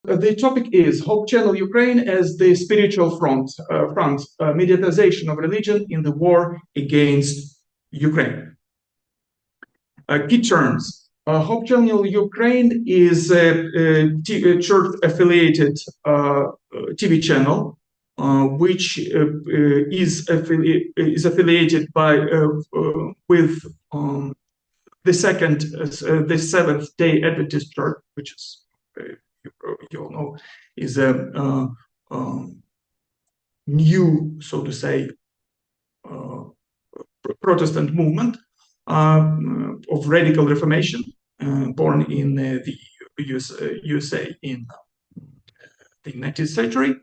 the topic is Hope Channel Ukraine as the spiritual front, mediatization of religion in the war against Ukraine. Key terms. Hope Channel Ukraine is a church-affiliated TV channel, which is affiliated with the Seventh-day Adventist Church, which is you all know is a new, so to say, Protestant movement of radical Reformation, born in the USA in the 19th century.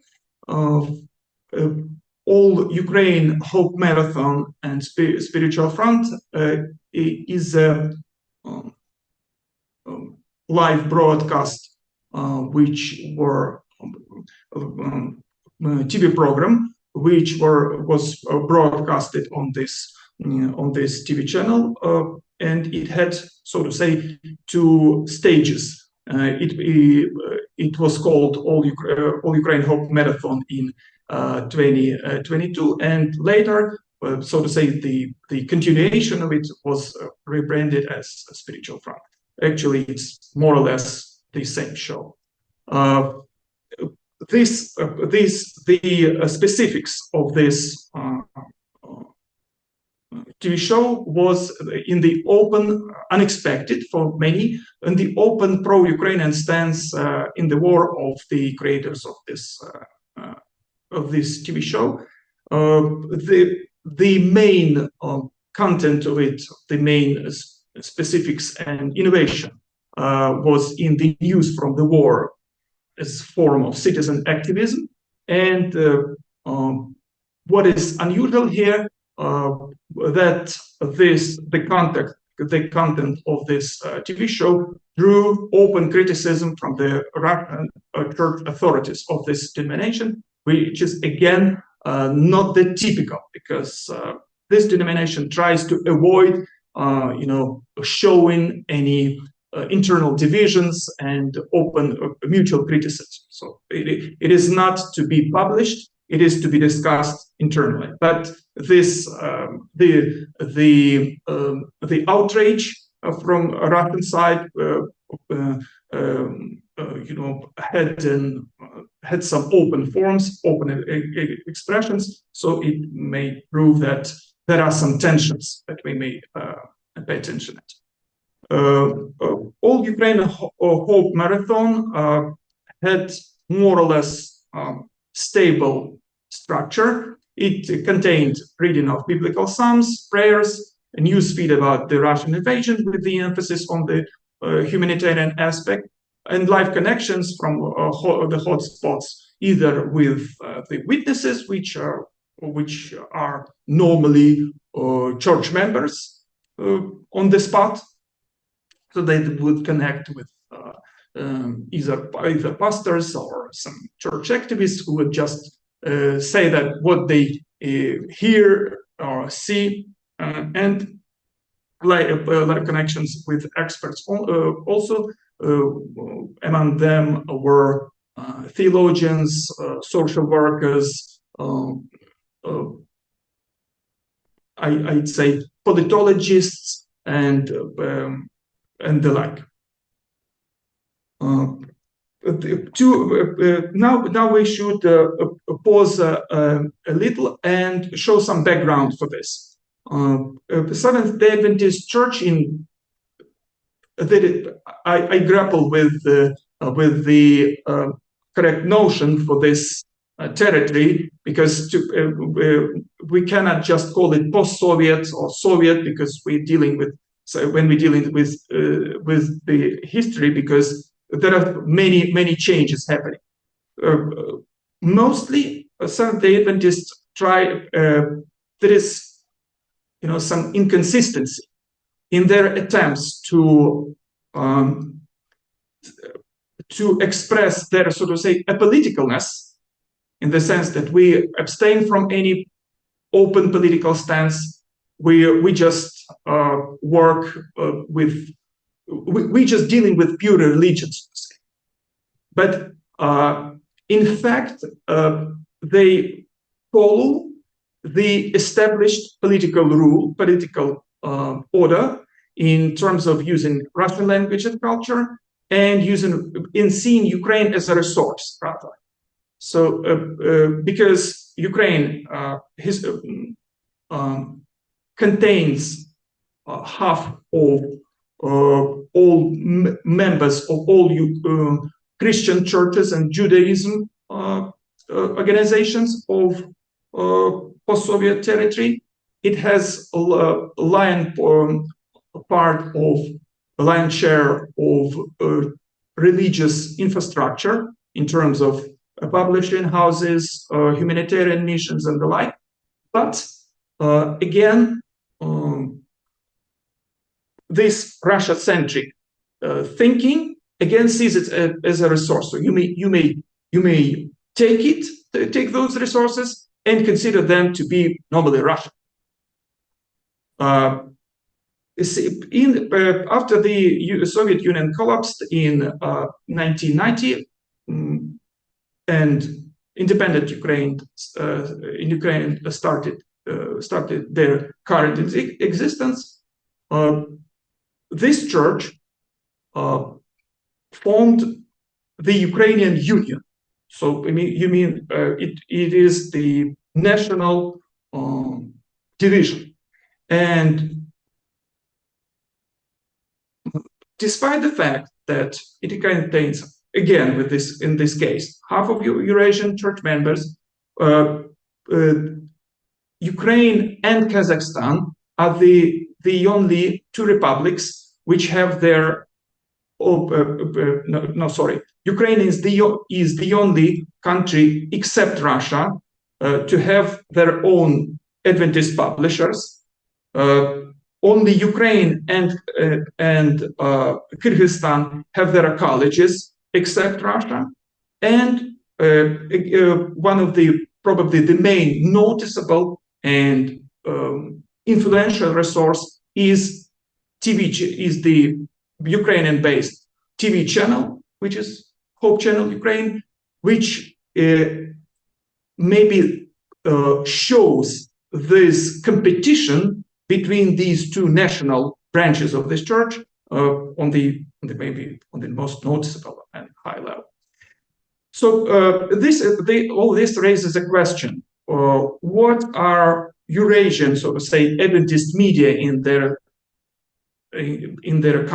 All Ukraine Hope Marathon and Spiritual Front is a live broadcast, which were TV program, which was broadcasted on this TV channel, and it had, so to say, two stages. It was called All Ukraine Hope Marathon in 2022, and later, so to say, the continuation of it was rebranded as Spiritual Front. Actually, it's more or less the same show. The specifics of this TV show was in the open, unexpected for many, and the open pro-Ukrainian stance in the war of the creators of this TV show. The main content of it, the main specifics and innovation was in the news from the war as a form of citizen activism. And what is unusual here, that the content of this TV show drew open criticism from the Russian church authorities of this denomination, which is again not the typical, because this denomination tries to avoid showing any internal divisions and open mutual criticism. So it is not to be published; it is to be discussed internally. But this the outrage from Russian side, had some open forms, open expressions. So it may prove that there are some tensions that we may pay attention at. All Ukraine Hope Marathon had more or less stable structure. It contained reading of biblical psalms, prayers, a news feed about the Russian invasion with the emphasis on the humanitarian aspect, and live connections from the hotspots, either with the witnesses, which are normally church members on the spot, so they would connect with either pastors or some church activists who would just say that what they hear or see, and live connections with experts. Also, among them were theologians, social workers, I'd say politologists, and the like. Now we should pause a little and show some background for this. The Seventh-day Adventist Church I grapple with the correct notion for this territory, because we cannot just call it post-Soviet or Soviet, because we're dealing with the history, because there are many changes happening. Mostly Seventh-day Adventists there is some inconsistency in their attempts to express their, so to say, apoliticalness, in the sense that we abstain from any open political stance. We just work we just dealing with pure religion, so to say. But In fact, they follow the established political order in terms of using Russian language and culture and seeing Ukraine as a resource, rather. So, because Ukraine contains half of all members of all Christian churches and Judaism organizations of post-Soviet territory. It has a lion's share of religious infrastructure in terms of publishing houses, humanitarian missions, and the like. But again, this Russia-centric thinking again sees it as a resource. So you may take those resources and consider them to be normally Russian. After the Soviet Union collapsed in 1990, and independent Ukraine started their current existence, this church formed the Ukrainian Union. So it is the national division. And despite the fact that it contains, again, in this case, half of Eurasian church members, Ukraine and Kazakhstan are the only two republics which have their Ukraine is the only country except Russia to have their own Adventist publishers. Only Ukraine and Kyrgyzstan have their colleges except Russia. And one of probably the main noticeable and influential resource is the Ukrainian-based TV channel, which is Hope Channel Ukraine, which maybe shows this competition between these two national branches of this church on the most noticeable and high level. So all this raises a question: what are Eurasian, so to say, Adventist media in their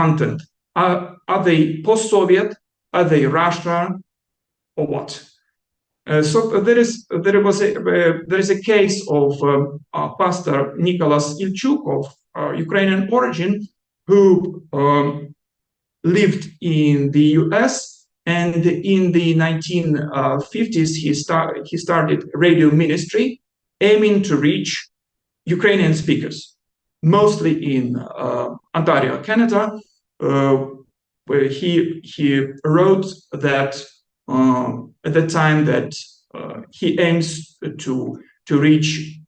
content? Are they post-Soviet? Are they Russian, or what? So there is a case of Pastor Nicholas Ilchuk of Ukrainian origin, who lived in the US, and in the 1950s he started radio ministry aiming to reach Ukrainian speakers, mostly in Ontario, Canada, where he wrote that at the time that he aims to reach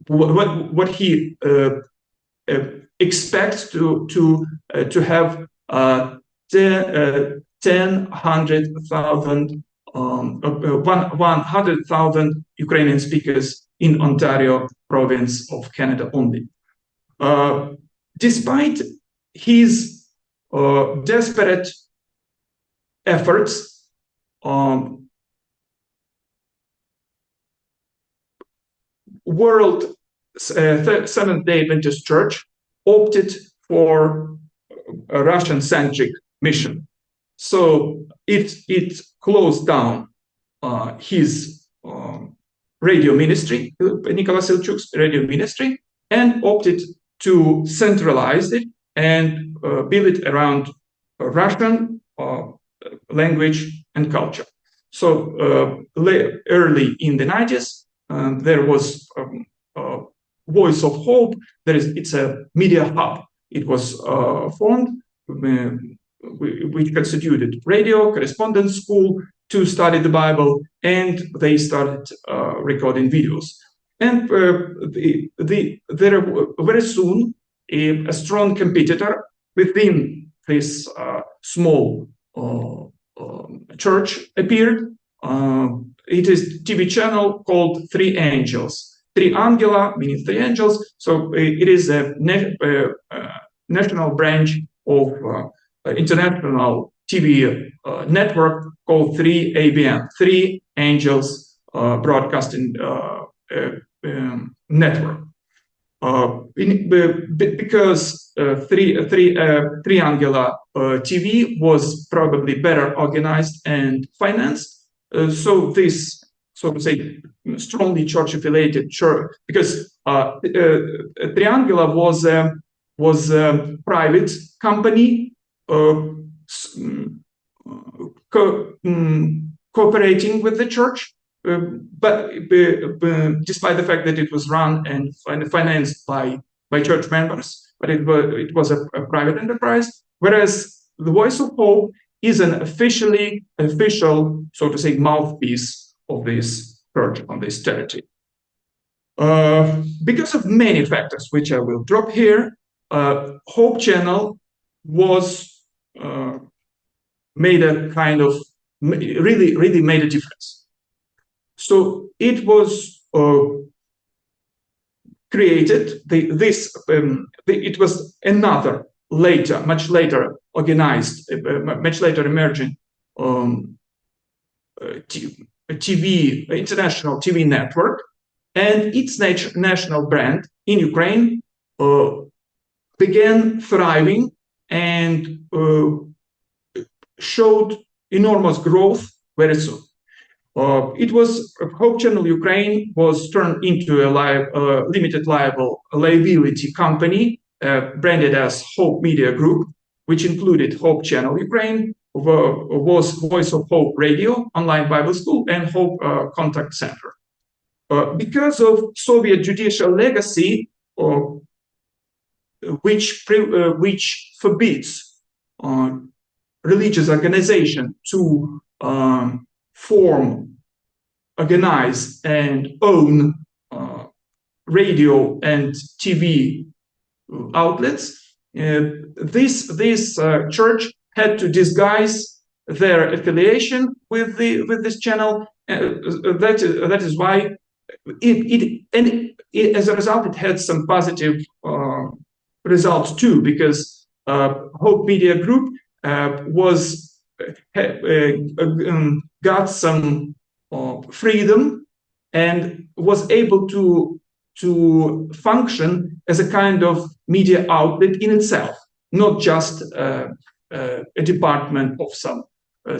what he expects to have 100,000 Ukrainian speakers in Ontario province of Canada only. Despite his desperate efforts, World Seventh-day Adventist Church opted for a Russian-centric mission. So it closed down his radio ministry, Nicholas Ilchuk's radio ministry, and opted to centralize it and build it around Russian language and culture. So early in the 90s, there was Voice of Hope. It's a media hub. It was formed, which constituted radio, correspondence school to study the Bible, and they started recording videos. And there very soon a strong competitor within this small church appeared. It is TV channel called Three Angels. Three Angela means three angels. So it is a national branch of international TV network called 3ABN, Three Angels Broadcasting Network. Because Three Angela TV was probably better organized and financed, so this, so to say, strongly church-affiliated church, because Triangula was a private company cooperating with the church, but despite the fact that it was run and financed by church members, but it was a private enterprise, whereas the Voice of Hope is an official, so to say, mouthpiece of this church on this territory. Because of many factors, which I will drop here, Hope Channel was made a kind of, really made a difference. So it was created, it was another much later organized, much later emerging international TV network, and its national brand in Ukraine began thriving and showed enormous growth very soon. It was Hope Channel Ukraine was turned into a limited liability company branded as Hope Media Group, which included Hope Channel Ukraine, was Voice of Hope Radio, Online Bible School, and Hope Contact Center. Because of Soviet judicial legacy, which forbids religious organization to form, organize, and own radio and TV outlets, this church had to disguise their affiliation with this channel. That is why as a result, it had some positive results too, because Hope Media Group got some freedom and was able to function as a kind of media outlet in itself, not just a department of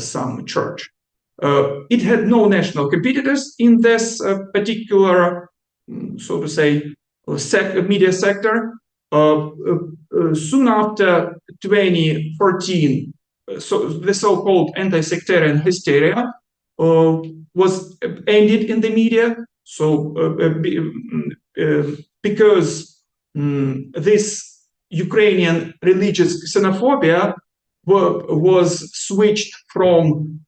some church. It had no national competitors in this particular, so to say, media sector. Soon after 2014, so the so-called anti-sectarian hysteria was ended in the media. So because this Ukrainian religious xenophobia was switched from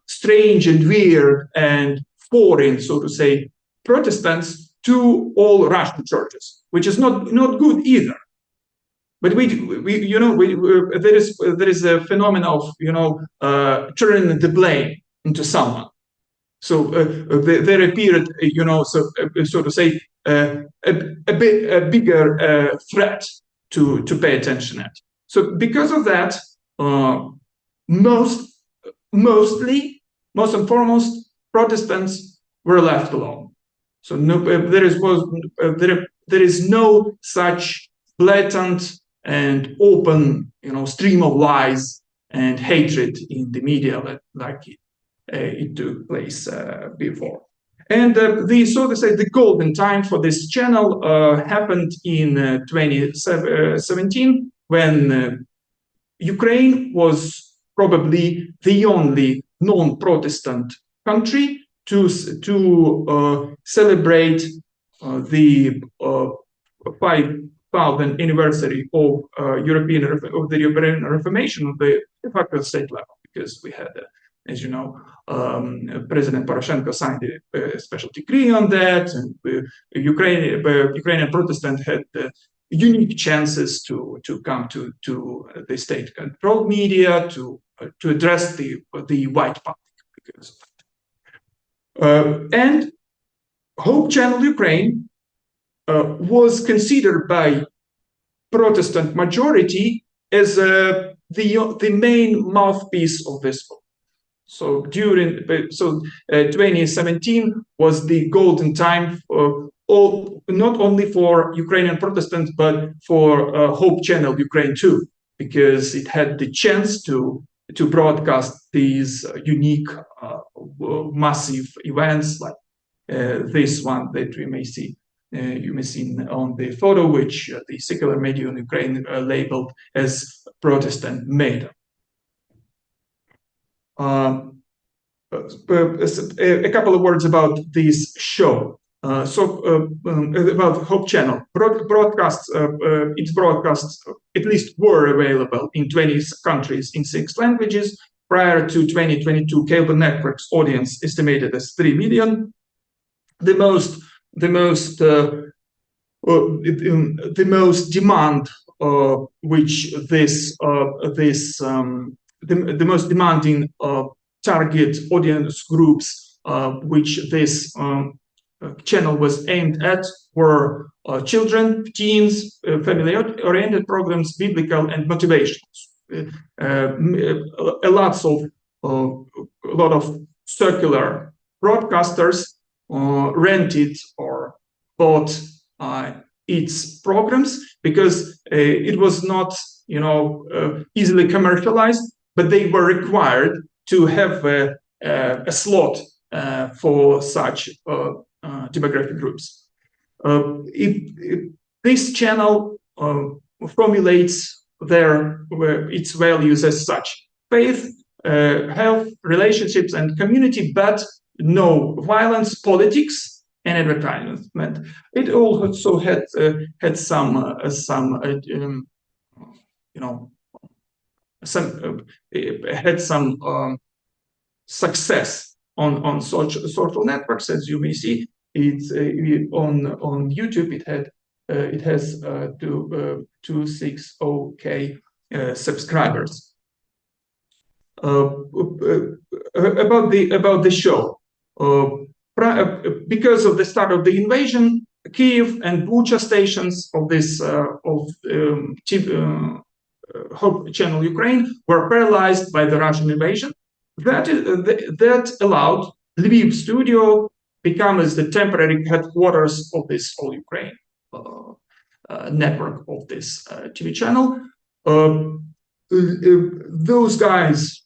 strange and weird and foreign, so to say, Protestants to all Russian churches, which is not good either. But there is a phenomenon of turning the blame into someone. So there appeared, so to say, a bigger threat to pay attention at. So because of that, most and foremost, Protestants were left alone. So there is no such blatant and open, stream of lies and hatred in the media like it took place before. And so to say, the golden time for this channel happened in 2017, when Ukraine was probably the only non-Protestant country to celebrate the 5,000th anniversary of the European Reformation of the de facto state level, because we had, as you know, President Poroshenko signed a special decree on that, and Ukrainian Protestant had unique chances to come to the state-controlled media to address the white public because of that. And Hope Channel Ukraine was considered by Protestant majority as the main mouthpiece of this book. So 2017 was the golden time for not only for Ukrainian Protestants but for Hope Channel Ukraine too, because it had the chance to broadcast these unique massive events like this one that we may see. You may see on the photo, which the secular media in Ukraine labeled as Protestant Maidan. A couple of words about this show. About Hope Channel. Its broadcasts at least were available in 20 countries in 6 languages. Prior to 2022, cable networks audience estimated as 3 million. The most demand which the most demanding target audience groups which this channel was aimed at were children, teens, family-oriented programs, biblical and motivations. A lot of secular broadcasters rented or bought its programs because it was not, easily commercialized, but they were required to have a slot for such demographic groups. This channel formulates its values as such: faith, health, relationships, and community, but no violence, politics, and advertisement. It also had some success on social networks, as you may see. It's on YouTube. It has 260K subscribers. About the show, because of the start of the invasion, Kiev and Bucha stations of this Hope Channel Ukraine were paralyzed by the Russian invasion. That allowed Lviv studio become as the temporary headquarters of this All Ukraine network of this TV channel. Those guys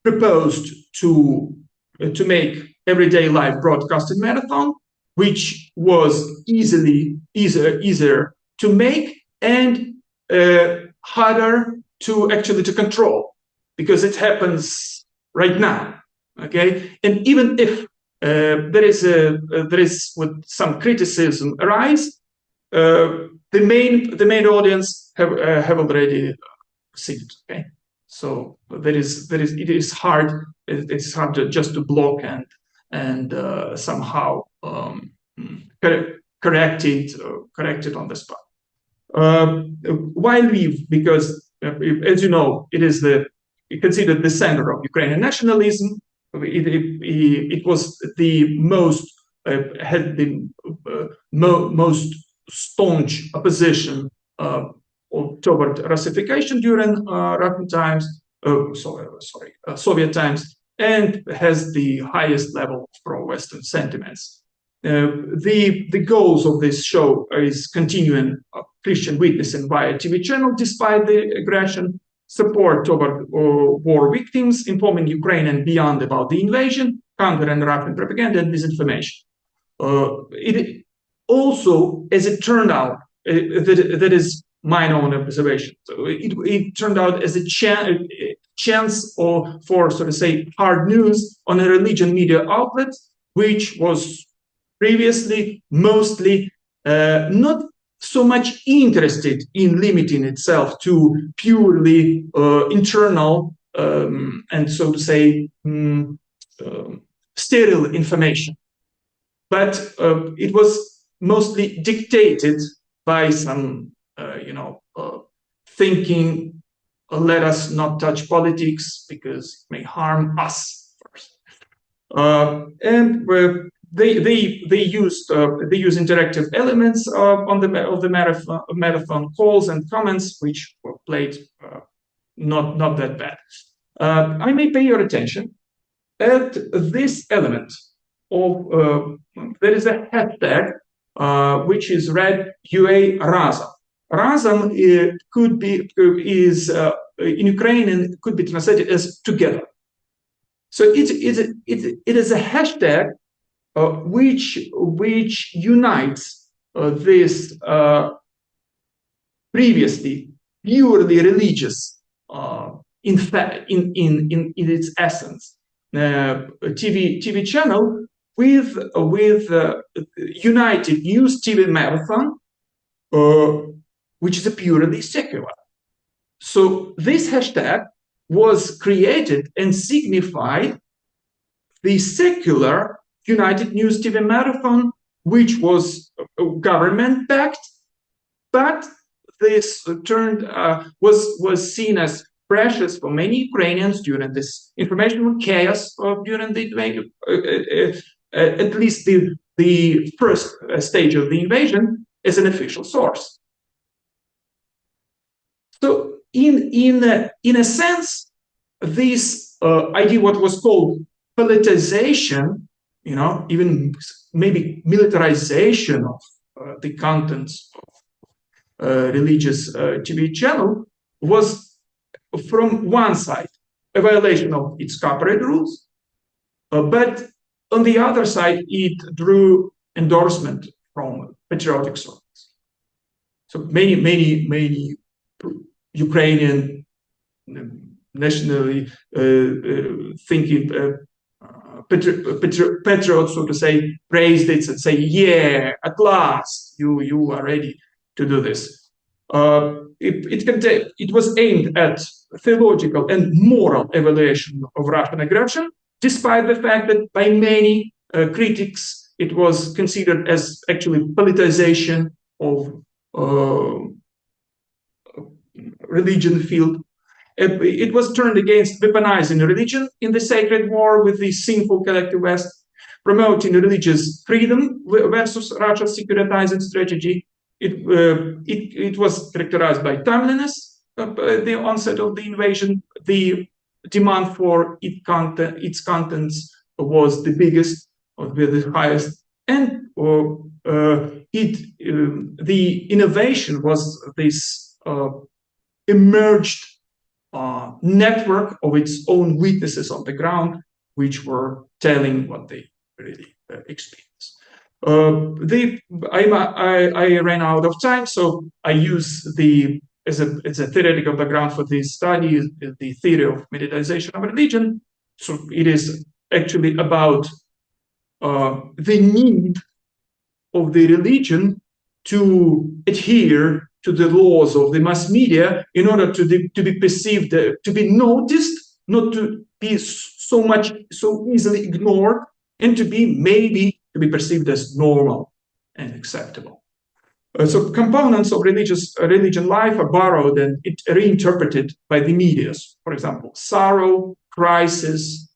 proposed to make everyday live broadcasting marathon, which was easier to make and harder to control, because it happens right now. Okay, and even if there is with some criticism arise, the main audience have already seen it. Okay, so it is hard. It's hard just to block and somehow correct it on the spot. Why Lviv? Because as you know, it is considered the center of Ukrainian nationalism. It was the most had the most staunch opposition toward Russification during Russian times, Soviet times, and has the highest level of pro-Western sentiments. The goals of this show is continuing Christian witnessing via TV channel despite the aggression, support toward war victims, informing Ukraine and beyond about the invasion, counter and Russian propaganda and disinformation. It also, as it turned out, that is my own observation. So it turned out as a chance for so to say hard news on a religion media outlet, which was previously mostly not so much interested in limiting itself to purely internal and so to say sterile information, but it was mostly dictated by some, thinking, let us not touch politics because it may harm us first. And they use interactive elements of the marathon calls and comments, which were played not that bad. I may pay your attention at this element of there is a hashtag which is read UA Razom. Razom could be in Ukrainian could be translated as together. So it is a hashtag which unites this previously purely religious in its essence TV channel with United News TV Marathon, which is a purely secular. So this hashtag was created and signified the secular United News TV Marathon, which was government-backed, but this was seen as precious for many Ukrainians during this informational chaos during the invasion, at least the first stage of the invasion, as an official source. So in a sense, this idea, what was called politicization, even maybe militarization of the contents of religious TV channel, was from one side a violation of its copyright rules, but on the other side it drew endorsement from patriotic sources. So many Ukrainian nationally thinking patriots, so to say, praised it and say, yeah, at last you are ready to do this. It was aimed at theological and moral evaluation of Russian aggression, despite the fact that by many critics it was considered as actually politicization of religion field. It was turned against weaponizing religion in the sacred war with the sinful collective West, promoting religious freedom versus Russia's securitizing strategy. It was characterized by timeliness, the onset of the invasion. The demand for its contents was the biggest, or the highest, and the innovation was this emerged network of its own witnesses on the ground, which were telling what they really experienced. I ran out of time, so I use as a theoretical background for this study the theory of mediatization of religion. So it is actually about the need of the religion to adhere to the laws of the mass media in order to be perceived, to be noticed, not to be so easily ignored, and to be perceived as normal and acceptable. So components of religion life are borrowed and reinterpreted by the media. For example, sorrow, crisis.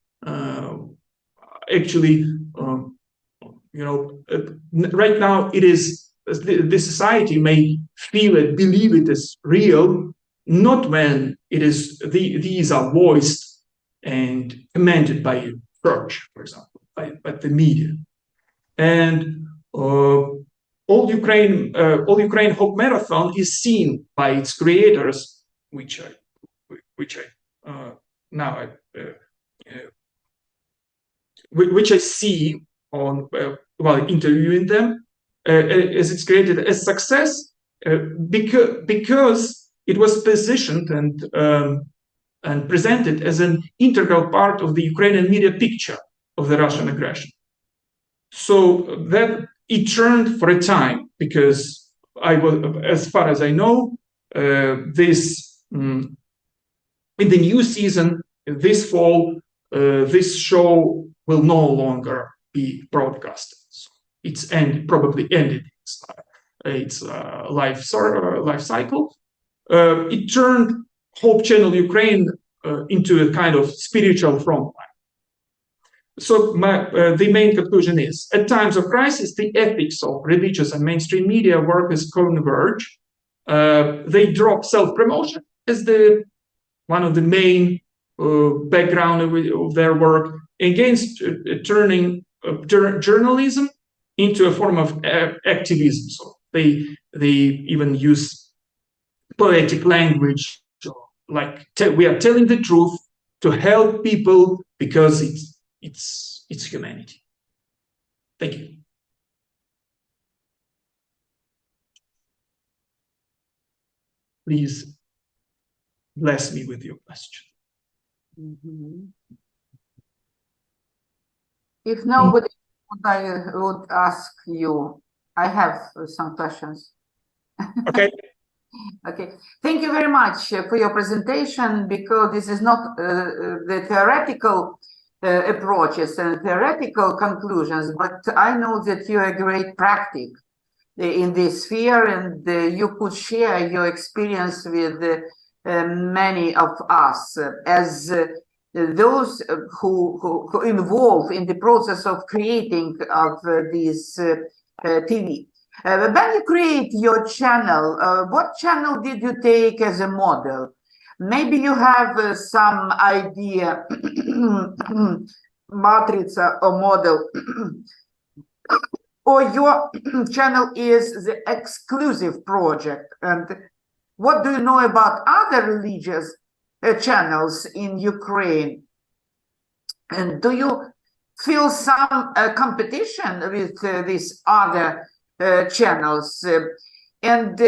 Right now it is the society may feel it, believe it is real, not when it is these are voiced and commented by church, for example, by the media. And All Ukraine Hope Marathon is seen by its creators, which I see on while interviewing them, as it's created as success because it was positioned and presented as an integral part of the Ukrainian media picture of the Russian aggression. So that it turned for a time, because as far as I know, this in the new season this fall, this show will no longer be broadcasted. So it's probably ended its life cycle. It turned Hope Channel Ukraine into a kind of spiritual frontline. So the main conclusion is, at times of crisis, the ethics of religious and mainstream media workers converge. They drop self-promotion as one of the main background of their work, against turning journalism into a form of activism. So they even use poetic language, like we are telling the truth to help people because it's humanity. Thank you. Please bless me with your question. Mm-hmm. If nobody would ask you, I have some questions. Okay. Okay. Thank you very much for your presentation, because this is not the theoretical approaches and theoretical conclusions, but I know that you're a great practice in this sphere, and you could share your experience with many of us as those who involve in the process of creating of this TV. When you create your channel, what channel did you take as a model? Maybe you have some idea, matrica or model, or your channel is the exclusive project. And what do you know about other religious channels in Ukraine? And do you feel some competition with these other channels? And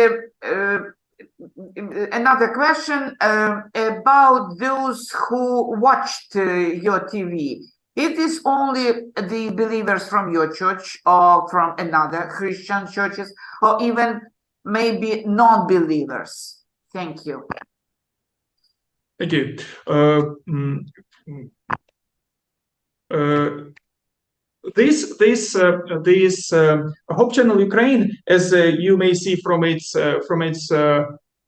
another question about those who watched your TV. It is only the believers from your church or from another Christian churches, or even maybe non-believers? Thank you. Thank you. This Hope Channel Ukraine, as you may see from its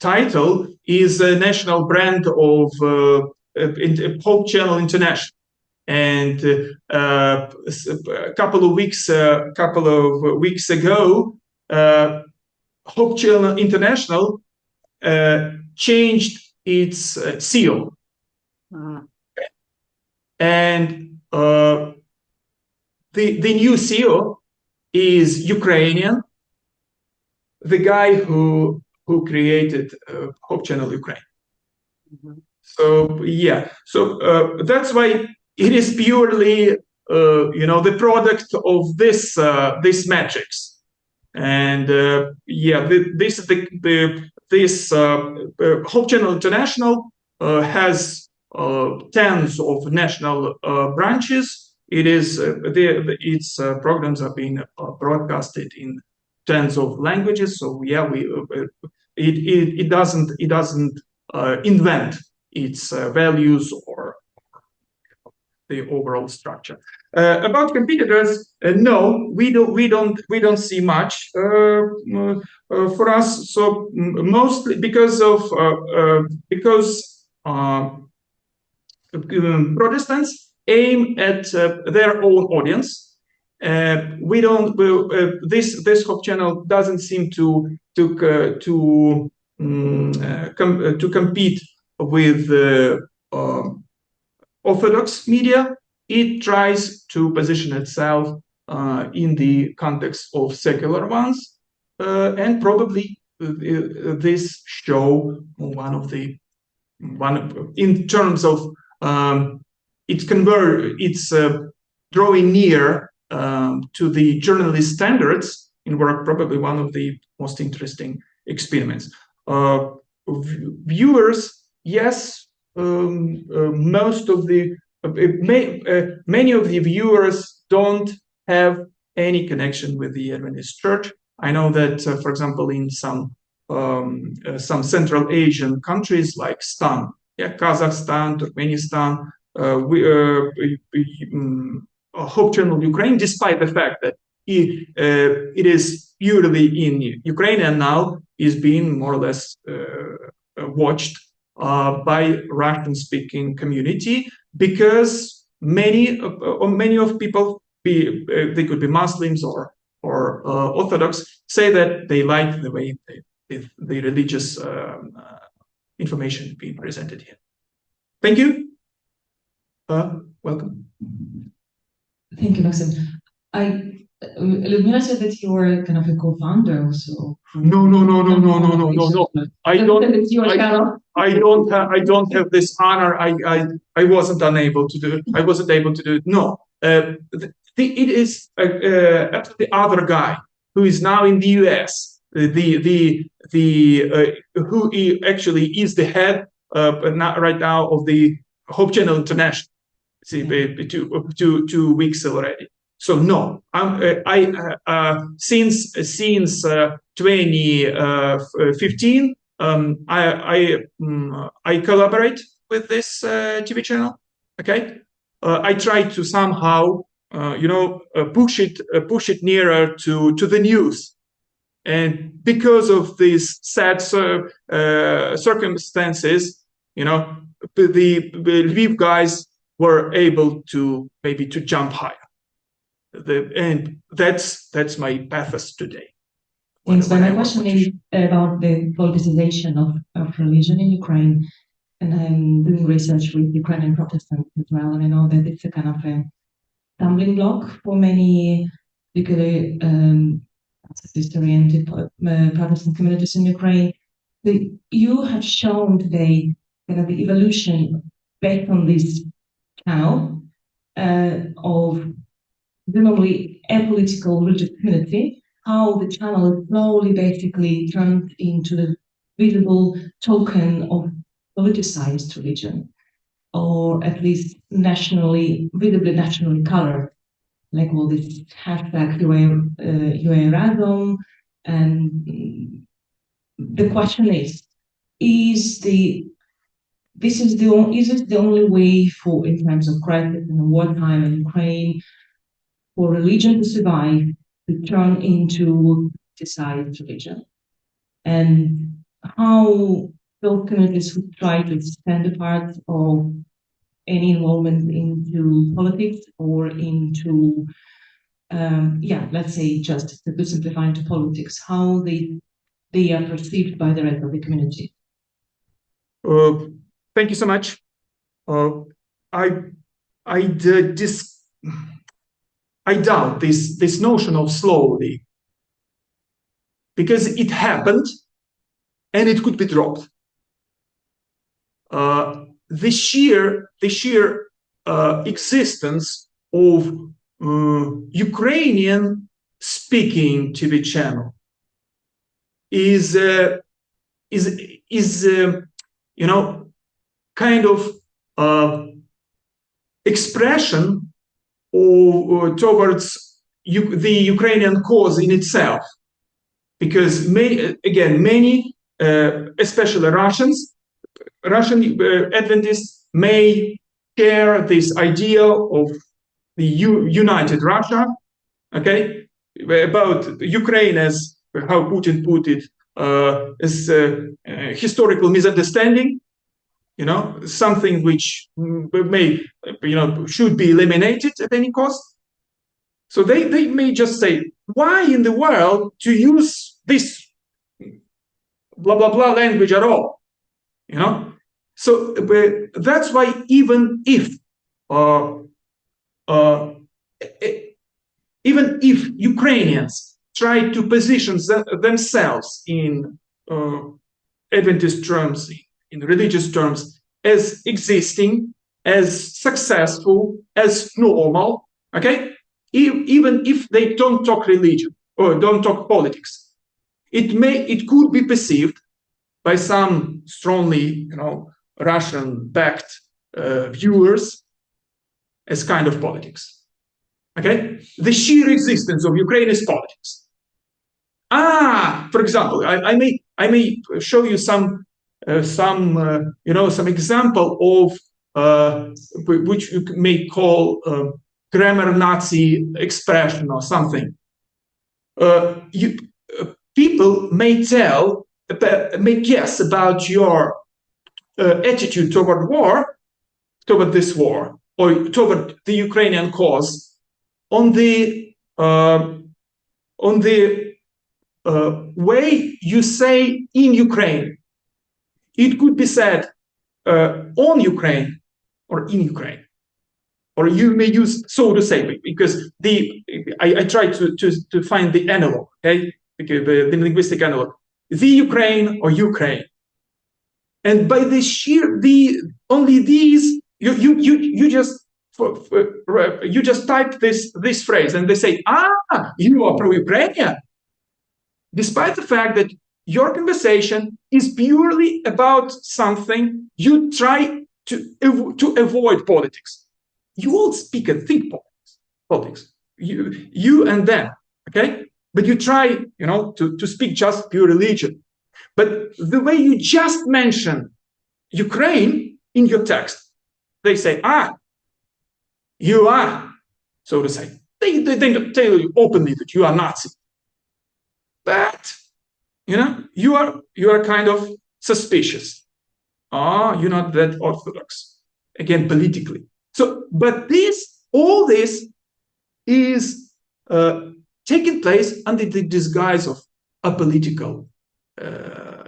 title, is a national brand of Hope Channel International. And a couple of weeks ago, Hope Channel International changed its CEO, and the new CEO is Ukrainian, the guy who created Hope Channel Ukraine. So yeah, so that's why it is purely the product of this metrics. And yeah, this Hope Channel International has tens of national branches. Its programs are being broadcasted in tens of languages. So yeah, it doesn't invent its values or the overall structure. About competitors, no, we don't see much for us. So mostly because Protestants aim at their own audience. This Hope Channel doesn't seem to compete with Orthodox media. It tries to position itself in the context of secular ones, and probably this show in terms of it's drawing near to the journalist standards in work, probably one of the most interesting experiments. Viewers, yes, most of the many of the viewers don't have any connection with the Adventist Church. I know that, for example, in some Central Asian countries like Kazakhstan, Turkmenistan, Hope Channel Ukraine, despite the fact that it is purely in Ukrainian now, is being more or less watched by Russian-speaking community, because many of people, they could be Muslims or Orthodox, say that they like the way the religious information being presented here. Thank you. Welcome. Thank you, Maksym. Ludmila said that you were kind of a co-founder also. No. I don't have this honor. I wasn't able to do it. No. It is the other guy who is now in the US, who actually is the head right now of the Hope Channel International. See, 2 weeks already. So no, since 2015, I collaborate with this TV channel. Okay, I try to somehow push it nearer to the news, and because of these sad circumstances, the Lviv guys were able to maybe to jump higher. And that's my pathos today. Thanks. But my question is about the politicization of religion in Ukraine, and I'm doing research with Ukrainian Protestants as well, and I know that it's a kind of a stumbling block for many, particularly Marxist-oriented Protestant communities in Ukraine. You have shown today kind of the evolution based on this channel of presumably apolitical religious community, how the channel is slowly basically turned into the visible token of politicized religion, or at least visibly nationally colored, like all this hashtag UARADOM. And the question is this the only way for, in times of crisis and wartime in Ukraine, for religion to survive, to turn into politicized religion? And how those communities who try to stand apart of any involvement into politics or into, let's say, just to simplify into politics, how they are perceived by the rest of the community? Thank you so much. I doubt this notion of slowly, because it happened and it could be dropped. The sheer existence of Ukrainian speaking TV channel is kind of expression towards the Ukrainian cause in itself, because many, especially Russian Adventists may share this ideal of the united Russia, okay, about Ukraine as, how Putin put it, as historical misunderstanding, something which should be eliminated at any cost. So they may just say, why in the world to use this blah blah blah language at all? So that's why even if Ukrainians try to position themselves in Adventist terms, in religious terms, as existing, as successful, as normal, okay? Even if they don't talk religion or don't talk politics, it could be perceived by some strongly, Russian-backed viewers as kind of politics. Okay, the sheer existence of Ukraine is politics. For example, I may show you some example of which you may call grammar Nazi expression or something. people may guess about your attitude toward this war, or toward the Ukrainian cause, on the way you say in Ukraine. It could be said on Ukraine or in Ukraine, or you may use so to say, because I try to find the analog, okay, because the linguistic analog, the Ukraine or Ukraine, and by the only these you just type this phrase and they say, you are pro-Ukrainian, despite the fact that your conversation is purely about something you try to avoid politics. You all speak and think politics. You and them, okay? But you try, to speak just pure religion. But the way you just mention Ukraine in your text, they say, you are, so to say. They don't tell you openly that you are Nazi. But you are kind of suspicious. You're not that orthodox. Again, politically. So, but all this is taking place under the disguise of apolitical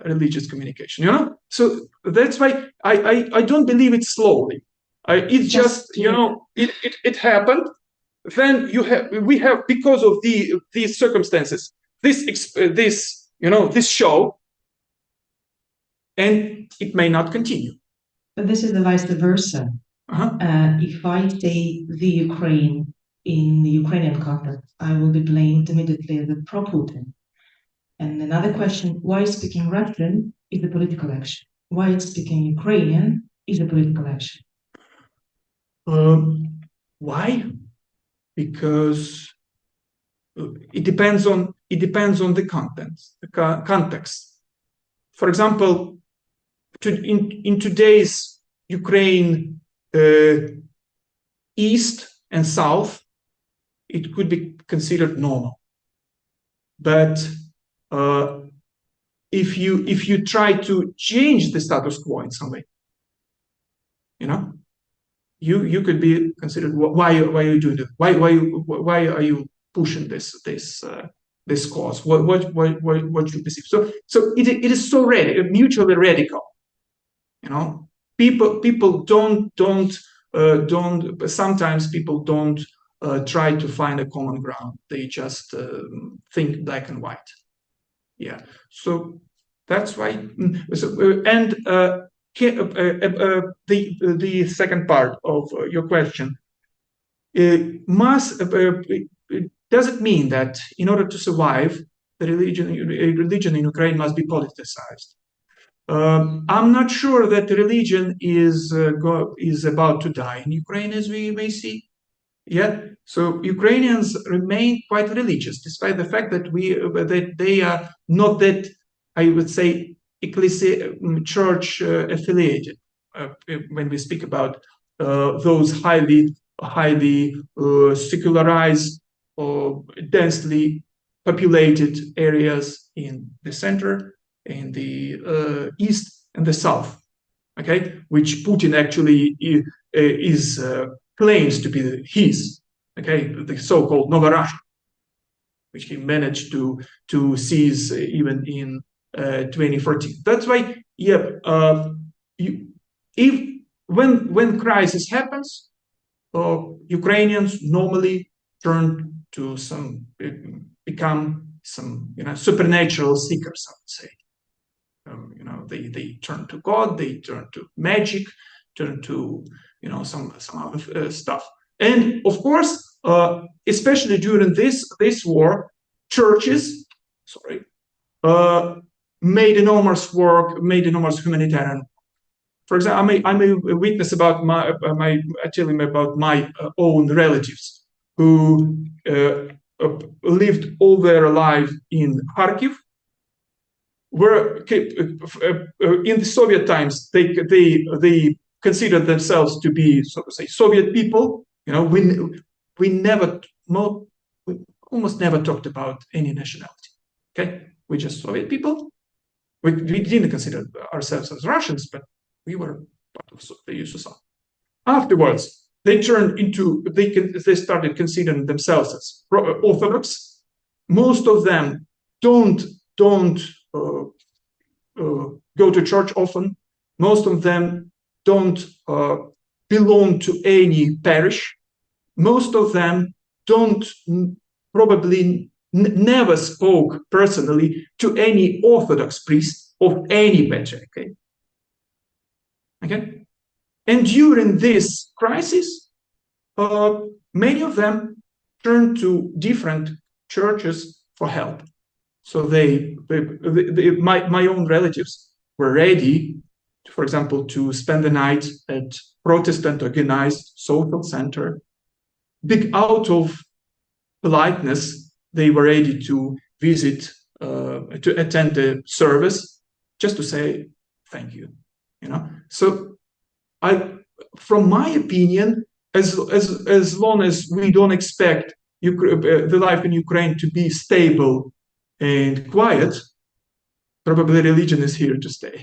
religious communication. So that's why I don't believe it slowly. It's just it happened. Then we have because of these circumstances this show, and it may not continue. But this is the vice versa. If I say the Ukraine in the Ukrainian context, I will be blamed immediately as a pro-Putin. And another question, why speaking Russian is a political action? Why speaking Ukrainian is a political action? Why? Because it depends on the context. For example, in today's Ukraine, east and south, it could be considered normal. But if you try to change the status quo in some way, you could be considered. Why are you doing that? Why are you pushing this cause? What you perceive? So it is so mutually radical. People don't sometimes people don't try to find a common ground. They just think black and white. Yeah. So that's why. The second part of your question, does it mean that in order to survive, the religion in Ukraine must be politicized? I'm not sure that religion is about to die in Ukraine, as we may see. Yeah, so Ukrainians remain quite religious, despite the fact that they are not that, I would say, church affiliated. When we speak about those highly secularized or densely populated areas in the center, in the east and the south, okay, which Putin actually is claims to be his, okay, the so-called Novorussia, which he managed to seize even in 2014. That's why, when crisis happens, Ukrainians normally become some supernatural seekers, I would say. They turn to God, they turn to magic, turn to some other stuff. And of course, especially during this war, churches, made enormous work, made enormous humanitarian work. For example, I'm a witness about I tell him about my own relatives who lived all their life in Kharkiv, where in the Soviet times they considered themselves to be, so to say, Soviet people. We never, almost never talked about any nationality. Okay, we just Soviet people. We didn't consider ourselves as Russians, but we were part of the USSR. Afterwards, they started considering themselves as Orthodox. Most of them don't go to church often. Most of them don't belong to any parish. Most of them don't probably never spoke personally to any Orthodox priest of any patriarch. Okay? And during this crisis, many of them turned to different churches for help. So my own relatives were ready, for example, to spend the night at Protestant organized social center. Out of politeness, they were ready to visit, to attend the service, just to say thank you. So from my opinion, as long as we don't expect the life in Ukraine to be stable and quiet, probably religion is here to stay.